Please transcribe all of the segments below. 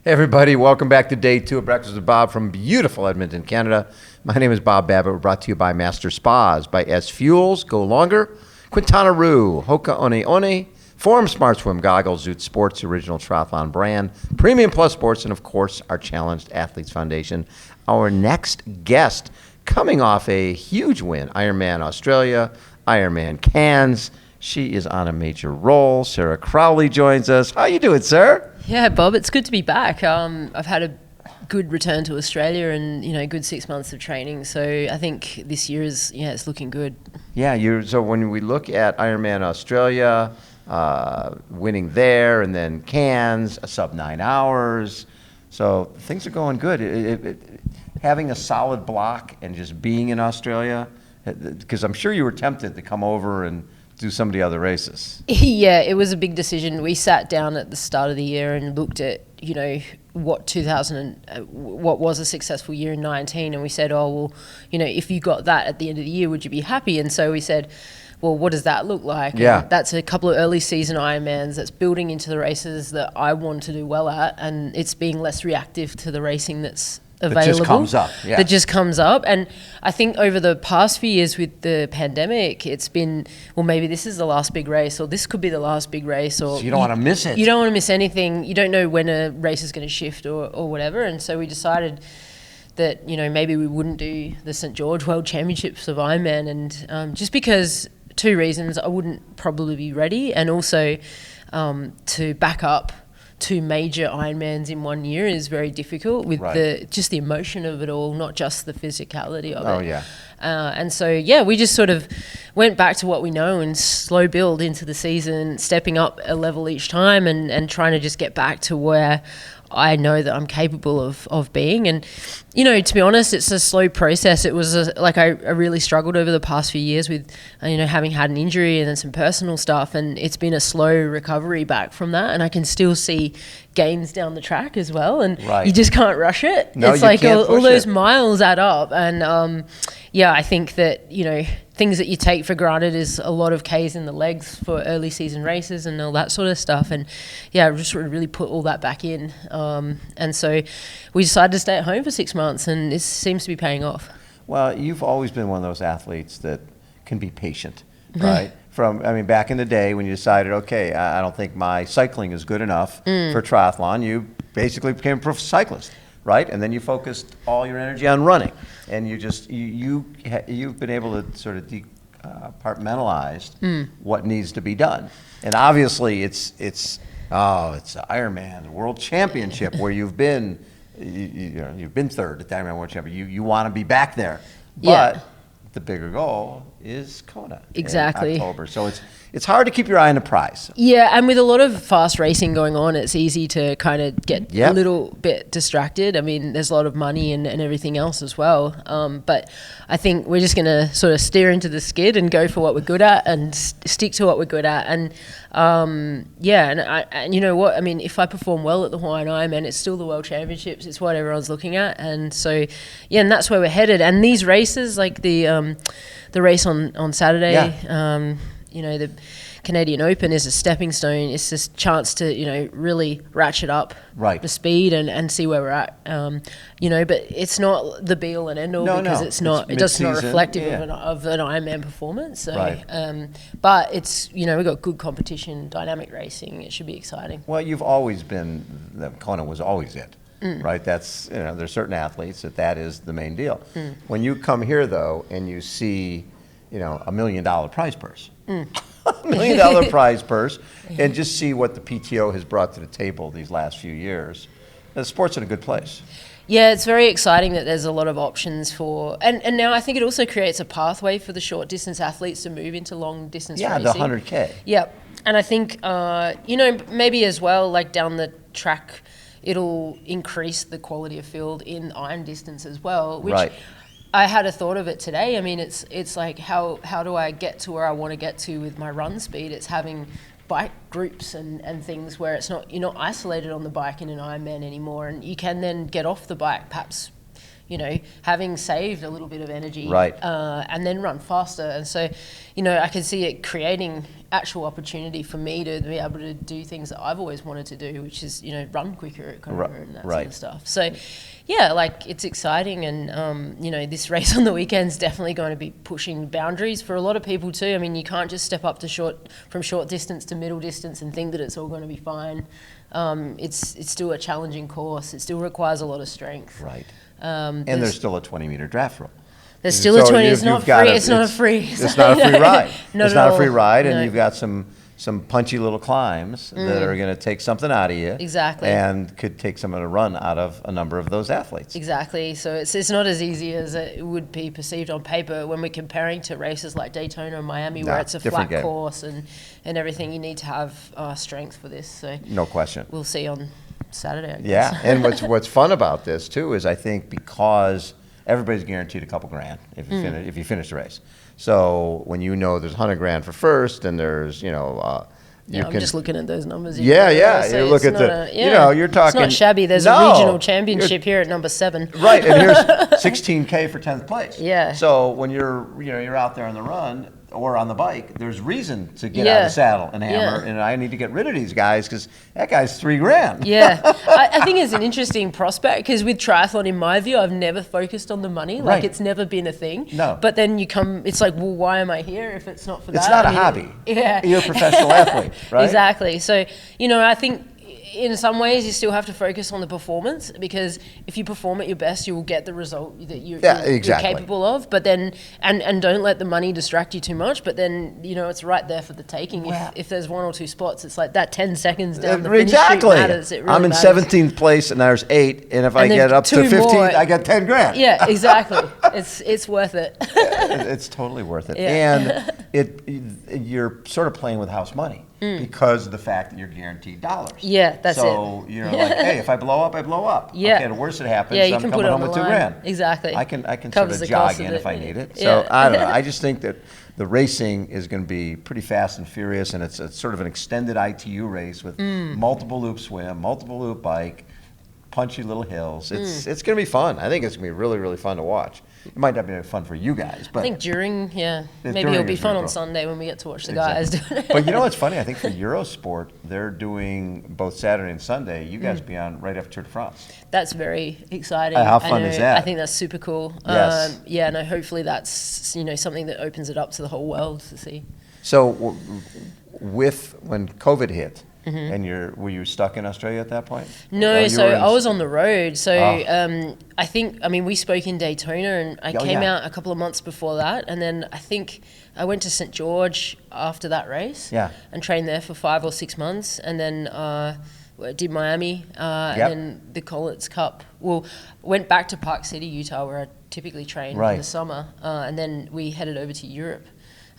Hey everybody, welcome back to day 2 of Breakfast with Bob from beautiful Edmonton, Canada. My name is Bob Babbitt. We're brought to you by Master Spas, by SFuels, Go Longer, Quintana, HOKA One One, Forum Smart Swim Goggles, Zoot Sports, original triathlon brand, Premium Plus Sports, and of course, our Challenged Athletes Foundation. Our next guest, coming off a huge win, Ironman Australia, Ironman Cairns. She is on a major roll. Sarah Crowley joins us. How you doing, sir? Yeah, Bob, it's good to be back. I've had a good return to Australia and, good 6 months of training. So I think this year it's looking good. Yeah, so when we look at Ironman Australia, winning there, and then Cairns, a sub 9 hours. So things are going good. Having a solid block and just being in Australia, because I'm sure you were tempted to come over and do some of the other races. Yeah, it was a big decision. We sat down at the start of the year and looked at, what was a successful year in 19, and we said, if you got that at the end of the year, would you be happy? And so we said, well, what does that look like? Yeah. And that's a couple of early season Ironmans that's building into the races that I want to do well at, and it's being less reactive to the racing that's available. That just comes up, yeah. That just comes up. And I think over the past few years with the pandemic, it's been, well, maybe this is the last big race, or this could be the last big race. Or so you don't want to miss it. You don't want to miss anything. You don't know when a race is going to shift or whatever. And so we decided that, maybe we wouldn't do the St. George World Championships of Ironman. And just because, 2 reasons, I wouldn't probably be ready, and also to back up 2 major Ironmans in 1 year is very difficult with right. the emotion of it all, not just the physicality of it. Oh, yeah. And so, we just sort of went back to what we know and slow build into the season, stepping up a level each time and trying to just get back to where I know that I'm capable of being. And, to be honest, it's a slow process. It was I really struggled over the past few years with, having had an injury and then some personal stuff. And it's been a slow recovery back from that. And I can still see gains down the track as well. And right. You just can't rush it. No, it's you like can't all those it. miles add up. And, I think that, things that you take for granted is a lot of Ks in the legs for early season races and all that sort of stuff. And I just really put all that back in. And so we decided to stay at home for 6 months, and this seems to be paying off. Well, you've always been one of those athletes that can be patient, right? Back in the day when you decided, okay, I don't think my cycling is good enough for triathlon, you basically became a pro cyclist. Right, and then you focused all your energy on running, and you've been able to sort of compartmentalize what needs to be done. And obviously, it's Ironman, the World Championship, where you've been third at the Ironman World Championship. You want to be back there, but the bigger goal is Kona exactly in October. So it's hard to keep your eye on the prize. Yeah, and with a lot of fast racing going on, it's easy to kind of get a little bit distracted. There's a lot of money and everything else as well. But I think we're just going to sort of steer into the skid and go for what we're good at and stick to what we're good at. And and you know what? If I perform well at the Hawaiian Ironman, it's still the World Championships. It's what everyone's looking at. And so, and that's where we're headed. And these races, like the race on Saturday, the Canadian Open is a stepping stone. It's this chance to, really ratchet up the speed and see where we're at. But it's not the be all and end all because it's not reflective of an Ironman performance. So, but it's, we've got good competition, dynamic racing. It should be exciting. Well, you've always been, Kona was always it. Right, that's there's certain athletes that is the main deal. When you come here though, and you see, $1 million prize purse, $1 million prize purse, and just see what the PTO has brought to the table these last few years, the sport's in a good place. Yeah, it's very exciting that there's a lot of options for, and now I think it also creates a pathway for the short distance athletes to move into long distance racing. Yeah, the 100K. Yep, and I think maybe as well, like down the track, it'll increase the quality of field in iron distance as well, which I had a thought of it today. It's like how do I get to where I want to get to with my run speed? It's having bike groups and things where you're not isolated on the bike in an Ironman anymore, and you can then get off the bike perhaps having saved a little bit of energy, right, and then run faster. And so, I can see it creating actual opportunity for me to be able to do things that I've always wanted to do, which is, run quicker at Kona and that sort of stuff. So, yeah, like it's exciting. And, this race on the weekend's definitely going to be pushing boundaries for a lot of people too. I mean, you can't just step up to from short distance to middle distance and think that it's all going to be fine. It's still a challenging course. It still requires a lot of strength. Right. And there's still a 20-meter draft rule. There's still a 20. It's not free. It's not a free. It's not a free ride. It's not a free ride, and no. you've got some punchy little climbs that are going to take something out of you. Exactly. And could take some of the run out of a number of those athletes. Exactly. So it's not as easy as it would be perceived on paper when we're comparing to races like Daytona and Miami, where it's a flat course and everything. You need to have strength for this. So no question. We'll see on Saturday, I guess. Yeah, and what's fun about this too is I think because everybody's guaranteed a couple grand if you finish the race. So when there's $100,000 for first, and there's I'm just looking at those numbers. Yeah. You look at you're talking. It's not shabby. There's a regional championship here at number 7. Right, and here's $16K for 10th place. Yeah. So when you're out there on the run or on the bike, there's reason to get out of the saddle and hammer. And I need to get rid of these guys because that guy's $3,000. Yeah, I think it's an interesting prospect because with triathlon, in my view, I've never focused on the money. Like it's never been a thing. No. But then it's like, well, why am I here if it's not for that? It's not a hobby. Yeah. You're a professional athlete, right? Exactly. So, I think in some ways you still have to focus on the performance, because if you perform at your best, you will get the result that you're capable of. But then, and don't let the money distract you too much. But then, it's right there for the taking. If there's 1 or 2 spots, it's like that 10 seconds down the finish street matters. It really I'm in matters. 17th place and there's 8, and if I get up to 15, I get $10,000. Yeah, exactly. It's worth it. It's totally worth it. Yeah. And you're sort of playing with house money. Because of the fact that you're guaranteed dollars. Yeah, that's it. So you're like, hey, if I blow up, I blow up. Yeah. Okay, the worst that happens, you I'm can coming put it home on with the line. $2,000. Exactly. I can Covers sort of the cost jog in of if I it. need it. Yeah. So I don't know. I just think that the racing is going to be pretty fast and furious, and it's sort of an extended ITU race with multiple loop swim, multiple loop bike, punchy little hills. It's going to be fun. I think it's going to be really, really fun to watch. It might not be fun for you guys, but I think maybe it'll be fun on Sunday when we get to watch the guys doing it. But what's funny? I think for Eurosport, they're doing both Saturday and Sunday. You guys be on right after Tour de France. That's very exciting. How fun is that? I think that's super cool. Yes. Hopefully that's something that opens it up to the whole world to see. So, when COVID hit. And were you stuck in Australia at that point? No, I was on the road. So we spoke in Daytona, and I came out a couple of months before that, and then I think I went to St. George after that race, and trained there for 5 or 6 months, and then did Miami, and then the Collins Cup. Well, went back to Park City, Utah, where I typically train in the summer, and then we headed over to Europe,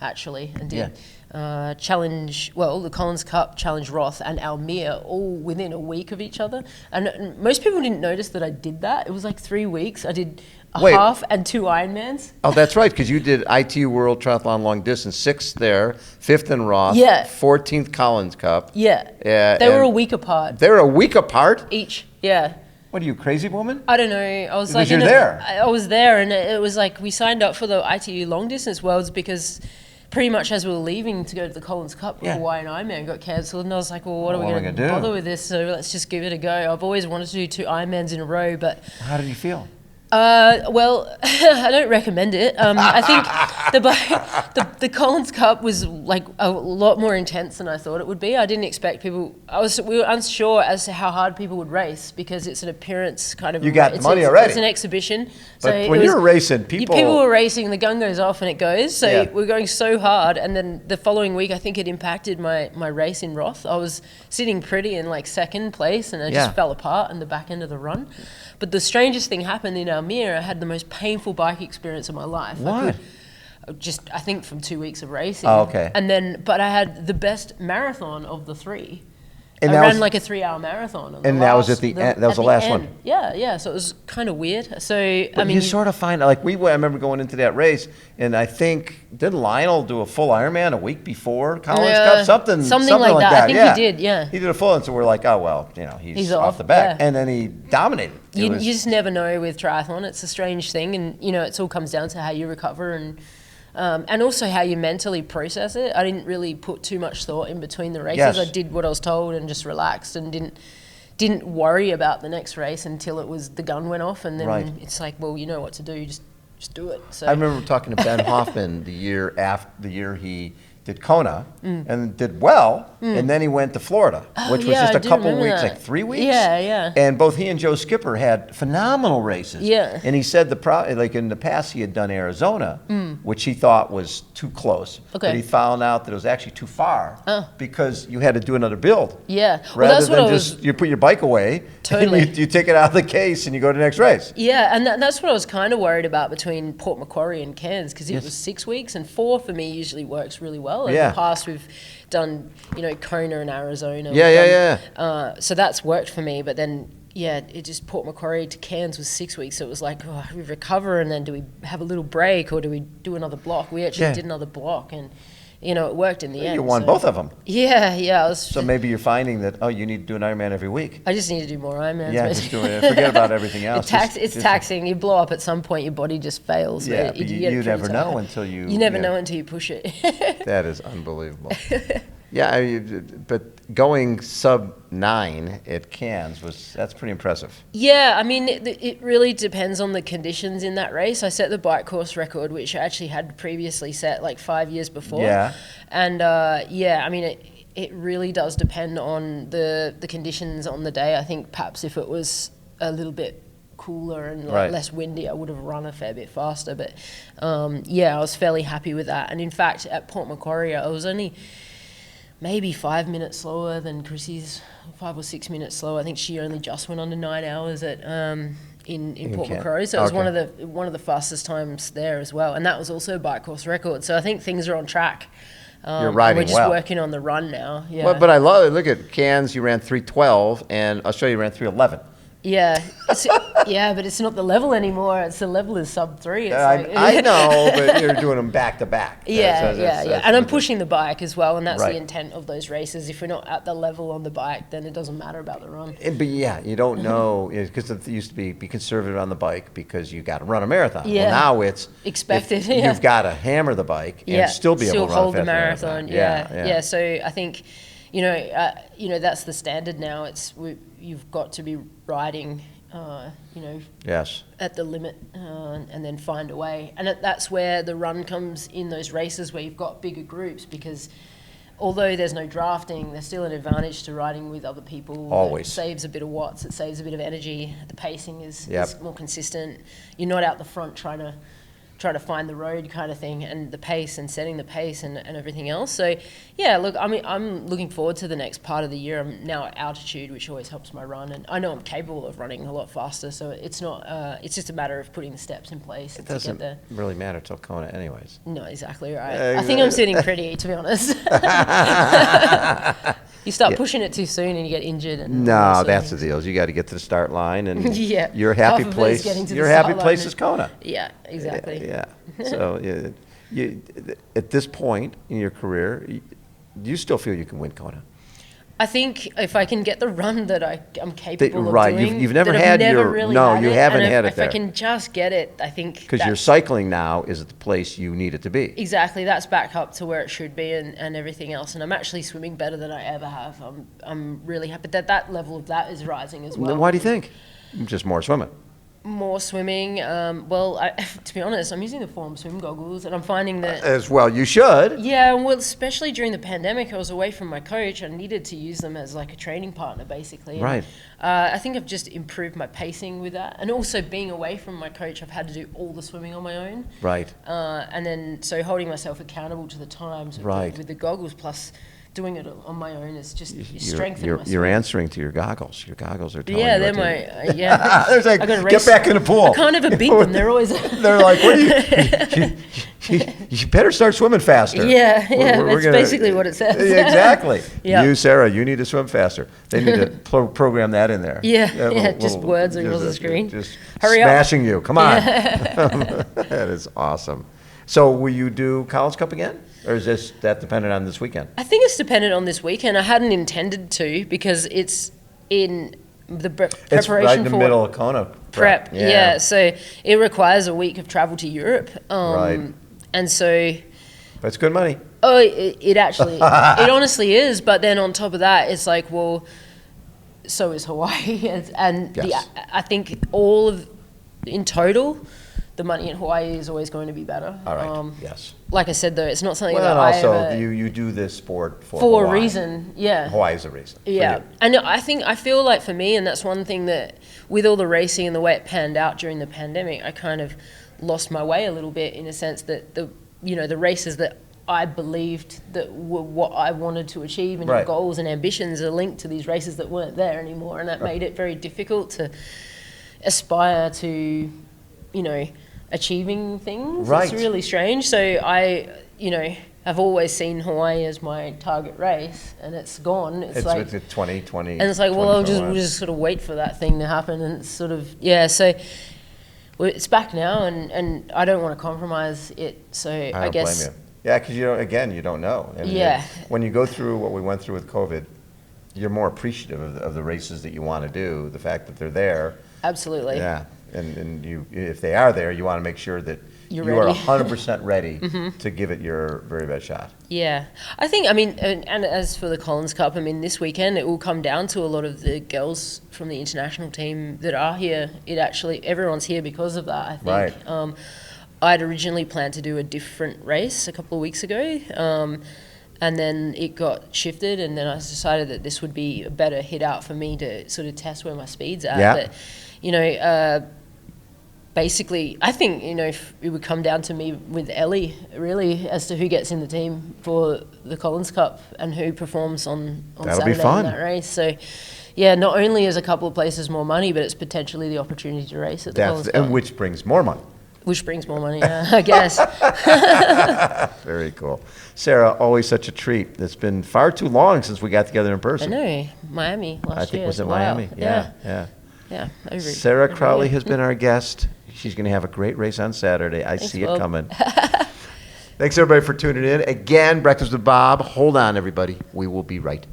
actually, and did. The Collins Cup, Challenge Roth, and Almere all within a week of each other. And most people didn't notice that I did that. It was like 3 weeks. I did a half and 2 Ironmans. Oh, that's right, because you did ITU World Triathlon Long Distance, 6th there, 5th in Roth, 14th Collins Cup. Yeah. They were a week apart. They were a week apart? Each, yeah. What are you, crazy woman? I don't know. I was because you're there. I was there, and it was like we signed up for the ITU Long Distance Worlds because pretty much as we were leaving to go to the Collins Cup, the Hawaiian Ironman got cancelled, and I was like, well, what are we going to bother with this? So let's just give it a go. I've always wanted to do 2 Ironmans in a row, but... How did you feel? I don't recommend it. I think the Collins Cup was like a lot more intense than I thought it would be. I didn't expect people. We were unsure as to how hard people would race because it's an appearance kind of. You got the money already. It's an exhibition. But when you're racing, people were racing. The gun goes off and it goes. So we're going so hard, and then the following week, I think it impacted my race in Roth. I was sitting pretty in like 2nd place, and I just fell apart in the back end of the run. But the strangest thing happened in Almere. I had the most painful bike experience of my life. What? I think from 2 weeks of racing. Oh, okay. But I had the best marathon of the 3. And I that ran was- like a 3-hour marathon. And that was at the end. That was the last one. Yeah. So it was kind of weird. So But I mean, you sort of find, like, I remember going into that race, and I think, didn't Lionel do a full Ironman a week before Collins Cup? Something like that. I think yeah. he did, yeah. He did a full, and so we're like, oh, well, he's off the back. yeah. And then he dominated. you just never know with triathlon. It's a strange thing, and it all comes down to how you recover and also how you mentally process it. I didn't really put too much thought in between the races. Yes. I did what I was told and just relaxed and didn't worry about the next race until the gun went off, and then Right. it's like, well, you know what to do. You just do it. So I remember talking to Ben Hoffman the year he did Kona and did well, and then he went to Florida, which was yeah, just I a do couple remember weeks, that. like 3 weeks. Yeah. And both he and Joe Skipper had phenomenal races. Yeah. And he said like in the past he had done Arizona, which he thought was too close. Okay. But he found out that it was actually too far Oh. because you had to do another build. Yeah. Well, Rather that's what than I was. just you put your bike away, Totally. and you take it out of the case and you go to the next race. Yeah, and that's what I was kind of worried about between Port Macquarie and Cairns, because it Yes. was 6 weeks, and 4 for me usually works really well. In Yeah. the past, we've done, Kona and Arizona. Yeah. So that's worked for me, but then, it just Port Macquarie to Cairns was 6 weeks, so it was like, we recover, and then do we have a little break, or do we do another block? We actually did another block, and, it worked in the end. You won so. both of them. Yeah, I was. So maybe you're finding that, you need to do an Ironman every week. I just need to do more Ironmans. Yeah, just do it. Forget about everything else. It's taxing. You blow up at some point, your body just fails. Yeah, But but get you pretty never know tired. until you... You never know until you push it. That is unbelievable. Yeah, but going sub 9 at Cairns that's pretty impressive. Yeah, I mean, it really depends on the conditions in that race. I set the bike course record, which I actually had previously set like 5 years before. Yeah. And I mean, it really does depend on the conditions on the day. I think perhaps if it was a little bit cooler and Right. less windy, I would have run a fair bit faster. But I was fairly happy with that. And in fact, at Port Macquarie, I was only maybe 5 minutes slower than Chrissy's, 5 or 6 minutes slower. I think she only just went under 9 hours at in Port Macquarie, so it was one of the fastest times there as well, and that was also a bike course record. So I think things are on track. You're riding and we're just well. working on the run now. Yeah, Well, but I love it. Look at Cairns, you ran 3:12, and Australia ran 3:11. yeah, but it's not the level anymore. It's the level is sub 3. It's I know, but you're doing them back to back. Yeah. And I'm pushing the bike as well, and that's Right. the intent of those races. If we're not at the level on the bike, then it doesn't matter about the run. But you don't know, because it used to be conservative on the bike because you got to run a marathon. Yeah. Well, now it's Expected, You've got to hammer the bike and still be able to run hold a the fast marathon. Yeah. Yeah. So I think, that's the standard now. You've got to be riding, Yes. at the limit, and then find a way. And that's where the run comes in those races where you've got bigger groups, because although there's no drafting, there's still an advantage to riding with other people. Always. It saves a bit of watts, it saves a bit of energy. The pacing is more consistent. You're not out the front trying to find the road kind of thing, and the pace and setting the pace and everything else. So look, I mean, I'm looking forward to the next part of the year. I'm now at altitude, which always helps my run, and I know I'm capable of running a lot faster, so it's not it's just a matter of putting the steps in place It to doesn't get there. really matter till Kona anyways. No, exactly right. I think I'm sitting pretty, to be honest. You start pushing it too soon and you get injured. No, that's the deal. You got to get to the start line, and your happy half of it is place. getting to the Your start happy line place and- is Kona. Yeah, exactly. Yeah. So you at this point in your career, do you still feel you can win Kona? I think if I can get the run that I'm capable of right, doing, you've never that I've had never your really no, had you it, haven't and had it if there. I can just get it, I think Because your cycling now is at the place you need it to be. exactly, that's back up to where it should be, and everything else. And I'm actually swimming better than I ever have. I'm really happy that level of that is rising as well. Then why do you think? Just more swimming. More swimming. To be honest, I'm using the Form swim goggles, and I'm finding that. As well, you should. Yeah, well, especially during the pandemic, I was away from my coach. I needed to use them as like a training partner, basically. And, Right. I think I've just improved my pacing with that, and also being away from my coach, I've had to do all the swimming on my own. Right. And then so holding myself accountable to the times with the goggles, plus doing it on my own is just strengthening my You're answering to your goggles. Your goggles are telling yeah, you they're what my yeah. There's like, I gotta get back in the pool. I can't ever beat them. They're always. They're like, what are you? you better start swimming faster. Yeah, We're that's basically what it says. Yeah, exactly. Yeah. You, Sarah, you need to swim faster. They need to program that in there. Just words across the screen. Just Hurry up. smashing you. Come on. That is awesome. So will you do Collins Cup again? Or is that dependent on this weekend? I think it's dependent on this weekend. I hadn't intended to because it's in the preparation It's right in the for middle of Kona prep. Yeah, so it requires a week of travel to Europe. Right. And so... But it's good money. Oh, it actually, it honestly is. But then on top of that, it's like, well, so is Hawaii. And Yes. I think in total, the money in Hawaii is always going to be better. All right, yes. Like I said, though, it's not something Well, that and I also, ever... you do this sport for For a Hawaii. reason, yeah. Hawaii's a reason. for Yeah, you. and I feel like for me, and that's one thing that with all the racing and the way it panned out during the pandemic, I kind of lost my way a little bit in a sense that the races that I believed that were what I wanted to achieve and Right. goals and ambitions are linked to these races that weren't there anymore, and that made it very difficult to aspire to, achieving things. Right. It's really strange. So I, have always seen Hawaii as my target race, and it's gone. It's like 2020. and it's like, well, we'll just sort of wait for that thing to happen, and it's sort of so it's back now, and I don't want to compromise it. So I don't guess blame you. Yeah, because you don't know. And when you go through what we went through with COVID, you're more appreciative of the races that you want to do, the fact that they're there. absolutely. Yeah, and you, if they are there, you want to make sure that You're you are ready. 100% ready to give it your very best shot. Yeah, I think, and as for the Collins Cup, this weekend it will come down to a lot of the girls from the international team that are here. Everyone's here because of that, I think. Right. I'd originally planned to do a different race a couple of weeks ago, and then it got shifted, and then I decided that this would be a better hit out for me to sort of test where my speed's at. Yeah. But, basically, I think, if it would come down to me with Ellie, really, as to who gets in the team for the Collins Cup and who performs on That'll Saturday be fun. in that race. So, yeah, not only is a couple of places more money, but it's potentially the opportunity to race at the Collins Cup. And which brings more money. Which brings more money, I guess. Very cool. Sarah, always such a treat. It's been far too long since we got together in I person. know, Miami last year. I think it was in Wow. Miami. Yeah. Yeah. Sarah Crowley has been our guest. She's going to have a great race on Saturday. I see it Bob. coming. Thanks, everybody, for tuning in. Again, Breakfast with Bob. Hold on, everybody. We will be right